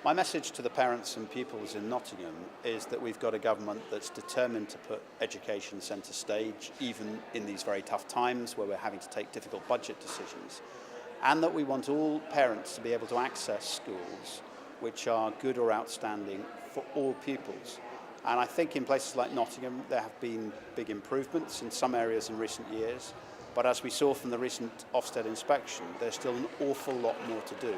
My message to the parents and pupils in Nottingham is that we've got a government that's determined to put education centre stage, even in these very tough times where we're having to take difficult budget decisions, and that we want all parents to be able to access schools which are good or outstanding for all pupils. And I think in places like Nottingham there have been big improvements in some areas in recent years, but as we saw from the recent Ofsted inspection, there's still an awful lot more to do.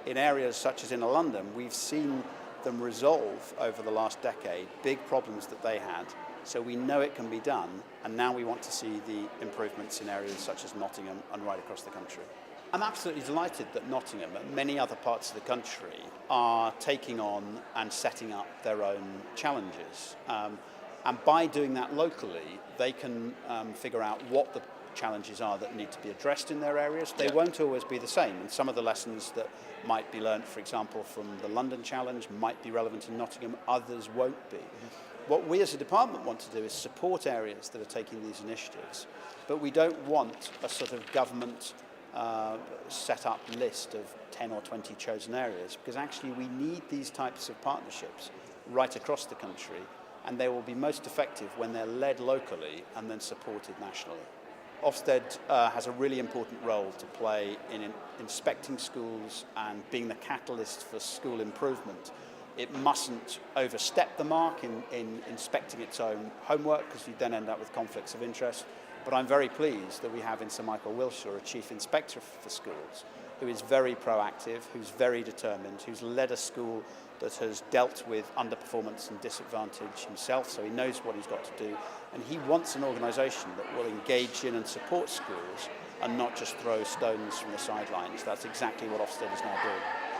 In areas such as in London, we've seen them resolve over the last decade big problems that they had. So we know it can be done, and now we want to see the improvements in areas such as Nottingham and right across the country. I'm absolutely delighted that Nottingham and many other parts of the country are taking on and setting up their own challenges. And by doing that locally, they can figure out what the challenges are that need to be addressed in their areas. They won't always be the same, and some of the lessons that might be learnt, for example, from the London challenge might be relevant in Nottingham, others won't be. What we as a department want to do is support areas that are taking these initiatives, but we don't want a sort of government set up list of 10 or 20 chosen areas, because actually we need these types of partnerships right across the country, and they will be most effective when they're led locally and then supported nationally. Ofsted has a really important role to play in inspecting schools and being the catalyst for school improvement. It mustn't overstep the mark in inspecting its own homework, because you then end up with conflicts of interest. But I'm very pleased that we have in Sir Michael Wilshire a chief inspector for schools who is very proactive, who's very determined, who's led a school that has dealt with underperformance and disadvantage himself, so he knows what he's got to do, and he wants an organisation that will engage in and support schools and not just throw stones from the sidelines. That's exactly what Ofsted is now doing.